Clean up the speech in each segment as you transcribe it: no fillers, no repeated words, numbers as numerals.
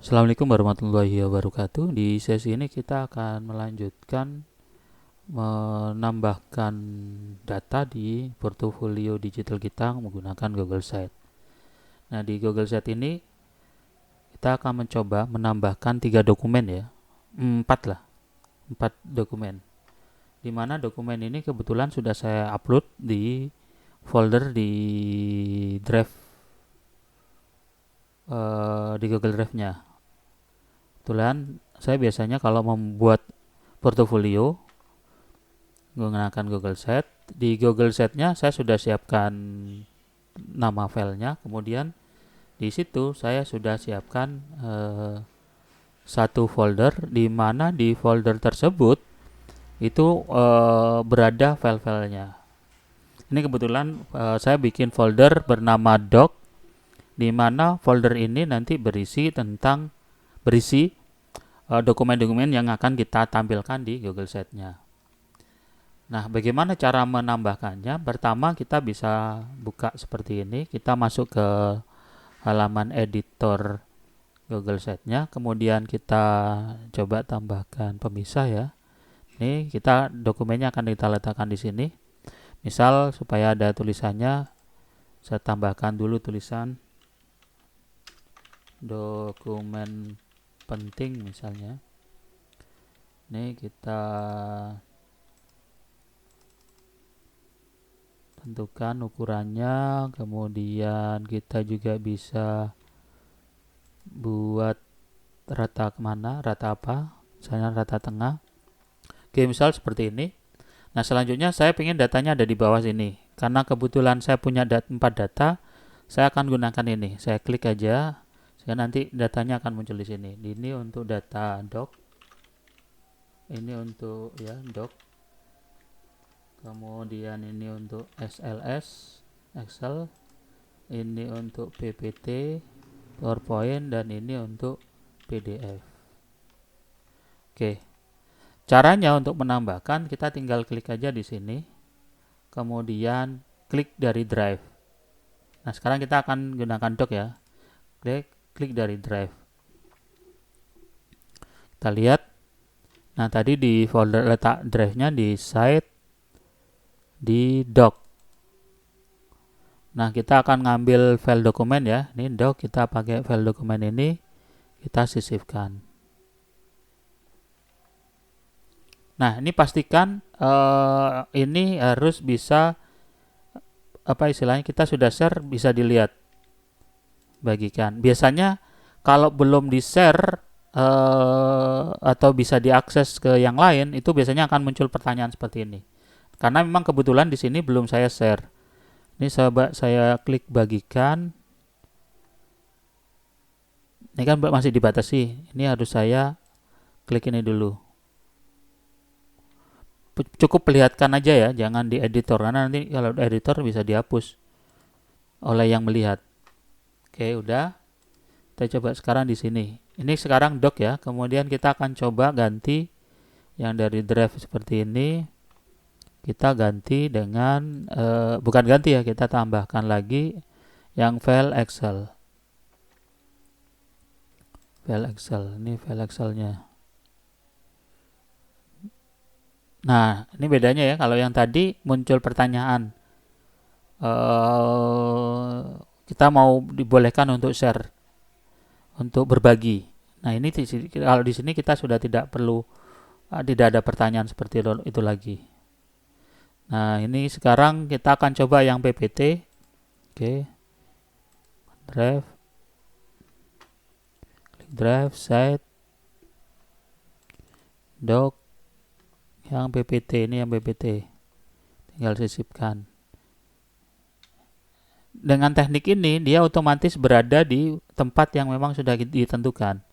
Assalamualaikum warahmatullahi wabarakatuh. Di sesi ini kita akan melanjutkan menambahkan data di portofolio digital kita menggunakan Google Sheet. Nah, di Google Sheet ini kita akan mencoba menambahkan 3 dokumen ya. Empat lah, 4 dokumen. Di mana dokumen ini kebetulan sudah saya upload di folder di drive di Google Drive-nya. Kebetulan saya biasanya kalau membuat portofolio menggunakan Google Sheet. Di Google Sheet-nya saya sudah siapkan nama filenya, kemudian di situ saya sudah siapkan satu folder di mana di folder tersebut itu berada file-filenya. Ini kebetulan saya bikin folder bernama doc, di mana folder ini nanti berisi dokumen-dokumen yang akan kita tampilkan di Google Sheet-nya. Nah, bagaimana cara menambahkannya? Pertama, kita bisa buka seperti ini. Kita masuk ke halaman editor Google Sheet-nya. Kemudian kita coba tambahkan pemisah ya. Ini kita dokumennya akan kita letakkan di sini. Misal supaya ada tulisannya, saya tambahkan dulu tulisan dokumen penting misalnya. Ini kita tentukan ukurannya, kemudian kita juga bisa buat rata kemana, rata apa, misalnya rata tengah. Oke, misal seperti ini. Nah, selanjutnya saya ingin datanya ada di bawah sini. Karena kebetulan saya punya 4 data, saya akan gunakan ini. Saya klik aja, sehingga nanti datanya akan muncul di sini. Ini untuk data doc, ini untuk ya doc, kemudian ini untuk SLS, Excel, ini untuk PPT, PowerPoint, dan ini untuk PDF. Oke, caranya untuk menambahkan, kita tinggal klik aja di sini, kemudian klik dari Drive. Nah, sekarang kita akan gunakan doc ya. Klik dari Drive. Kita lihat. Nah, tadi di folder letak drive-nya di site, di doc. Nah, kita akan ngambil file dokumen ya. Ini doc, kita pakai file dokumen ini, kita sisipkan. Nah, ini pastikan ini harus bisa, apa istilahnya, kita sudah share, bisa dilihat, bagikan. Biasanya kalau belum di-share atau bisa diakses ke yang lain, itu biasanya akan muncul pertanyaan seperti ini. Karena memang kebetulan di sini belum saya share. Ini saya klik bagikan. Ini kan masih dibatasi. Ini harus saya klik ini dulu. Cukup perlihatkan aja ya, jangan di editor, karena nanti kalau di editor bisa dihapus oleh yang melihat. Oke, udah. Kita coba sekarang di sini. Ini sekarang doc ya. Kemudian kita akan coba ganti yang dari drive seperti ini. Kita ganti dengan bukan ganti ya, kita tambahkan lagi yang file Excel. File Excel. Ini file Excelnya. Nah, ini bedanya ya. Kalau yang tadi muncul pertanyaan, kita mau dibolehkan untuk share, untuk berbagi. Nah, ini kalau di sini kita sudah tidak perlu, tidak ada pertanyaan seperti itu lagi. Nah, ini sekarang kita akan coba yang PPT. Oke. Drive. Klik Drive, Site, Doc. Yang PPT, ini yang PPT. Tinggal sisipkan. Dengan teknik ini, dia otomatis berada di tempat yang memang sudah ditentukan.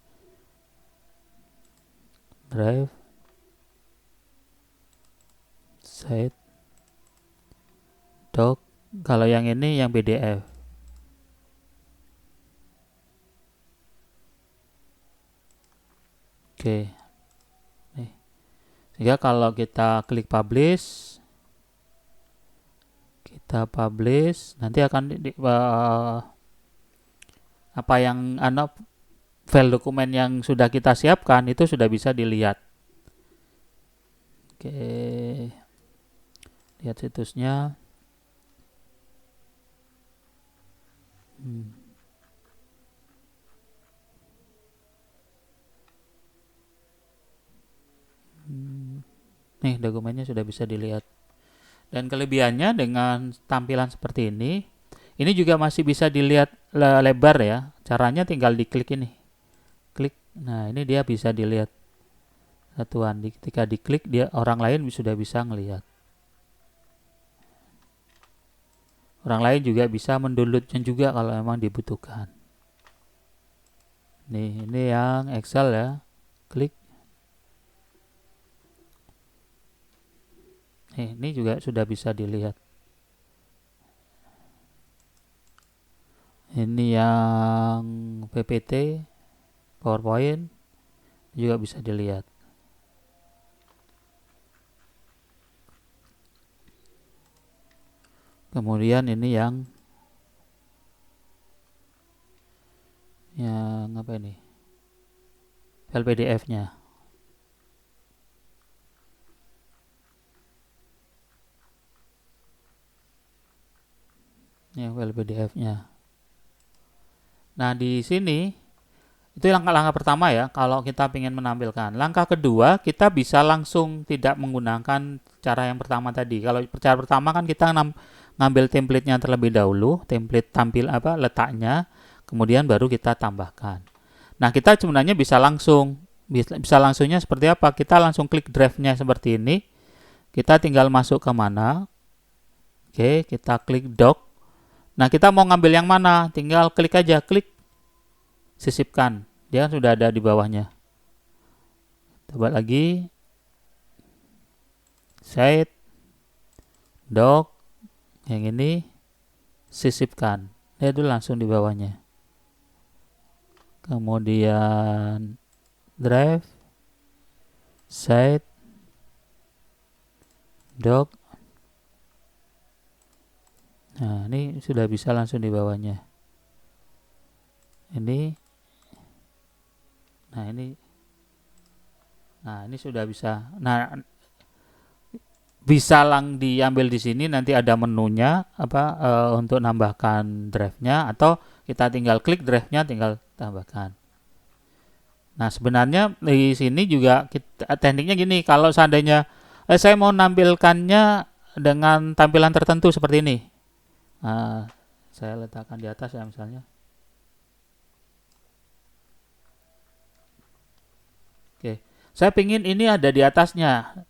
Drive, Site, Doc. Kalau yang ini yang PDF. Oke. Nih. Sehingga kalau kita klik publish, nanti akan apa yang file dokumen yang sudah kita siapkan itu sudah bisa dilihat. Oke, lihat situsnya. Nih, dokumennya sudah bisa dilihat. Dan kelebihannya dengan tampilan seperti ini juga masih bisa dilihat lebar ya. Caranya tinggal diklik ini. Klik. Nah, ini dia bisa dilihat satuan. Ketika diklik, dia orang lain sudah bisa ngelihat. Orang lain juga bisa mendownloadnya juga kalau memang dibutuhkan. Nih, ini yang Excel ya. Klik. Ini juga sudah bisa dilihat. Ini yang PPT, PowerPoint juga bisa dilihat. Kemudian ini yang apa ini? File PDF-nya. Ini file PDF-nya. Nah, di sini itu langkah-langkah pertama ya, kalau kita ingin menampilkan. Langkah kedua, kita bisa langsung tidak menggunakan cara yang pertama tadi. Kalau cara pertama kan kita ngambil template-nya terlebih dahulu, template tampil letaknya, kemudian baru kita tambahkan. Nah, kita sebenarnya bisa langsungnya seperti apa? Kita langsung klik drive-nya seperti ini. Kita tinggal masuk ke mana? Oke, kita klik doc. Nah, kita mau ngambil yang mana? Tinggal klik aja, klik sisipkan. Dia sudah ada di bawahnya. Coba lagi. Site, doc, yang ini sisipkan. Dia itu langsung di bawahnya. Kemudian drive, site, doc. Nah, ini sudah bisa langsung di bawahnya. Ini. Nah, ini sudah bisa. Nah, bisa diambil di sini, nanti ada menunya untuk nambahkan drive-nya, atau kita tinggal klik drive-nya, tinggal tambahkan. Nah, sebenarnya di sini juga tekniknya gini, kalau seandainya saya mau nampilkannya dengan tampilan tertentu seperti ini. Saya letakkan di atas ya misalnya. Oke, saya pingin ini ada di atasnya.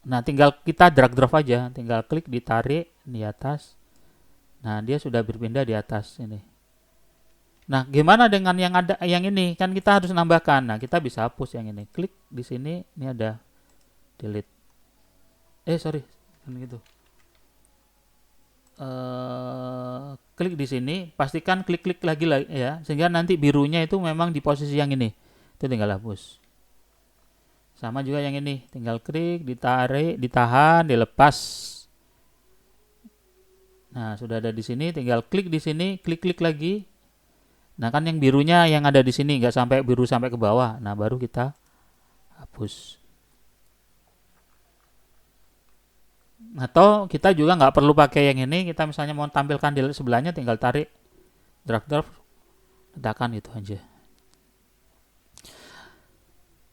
Nah, tinggal kita drag drop aja, tinggal klik, ditarik di atas. Nah, dia sudah berpindah di atas ini. Nah, gimana dengan yang ini? Kan kita harus nambahkan. Nah, kita bisa hapus yang ini. Klik di sini, ini ada delete. Sorry, kan gitu. Klik di sini, pastikan klik lagi ya, sehingga nanti birunya itu memang di posisi yang ini. Itu tinggal hapus. Sama juga yang ini, tinggal klik, ditarik, ditahan, dilepas. Nah, sudah ada di sini, tinggal klik di sini, klik lagi. Nah, kan yang birunya yang ada di sini nggak sampai biru sampai ke bawah. Nah, baru kita hapus. Atau kita juga nggak perlu pakai yang ini, kita misalnya mau tampilkan di sebelahnya, tinggal tarik, drag drop, letakkan gitu aja.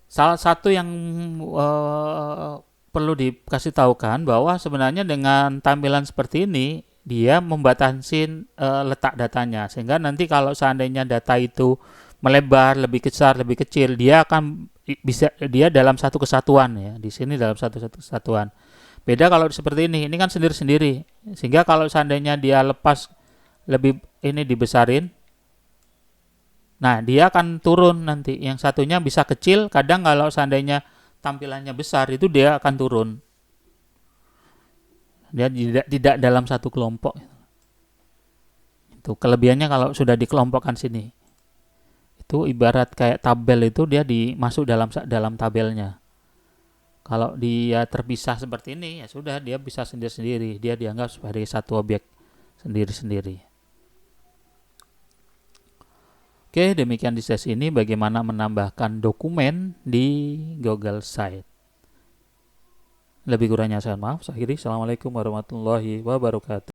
Salah satu yang perlu dikasih tahukan bahwa sebenarnya dengan tampilan seperti ini, dia membatasi letak datanya, sehingga nanti kalau seandainya data itu melebar, lebih besar, lebih kecil, dia akan dia dalam satu kesatuan ya. Di sini dalam satu kesatuan. Beda kalau seperti ini kan sendiri-sendiri. Sehingga kalau seandainya dia lepas lebih ini dibesarin, nah dia akan turun nanti. Yang satunya bisa kecil, kadang kalau seandainya tampilannya besar itu dia akan turun. Dia tidak dalam satu kelompok. Itu kelebihannya kalau sudah dikelompokkan sini. Itu ibarat kayak tabel, itu dia dimasuk dalam tabelnya. Kalau dia terpisah seperti ini, ya sudah, dia bisa sendiri-sendiri. Dia dianggap sebagai satu objek sendiri-sendiri. Oke, demikian di sesi ini bagaimana menambahkan dokumen di Google Site. Lebih kurangnya saya maaf. Saya akhiri. Assalamualaikum warahmatullahi wabarakatuh.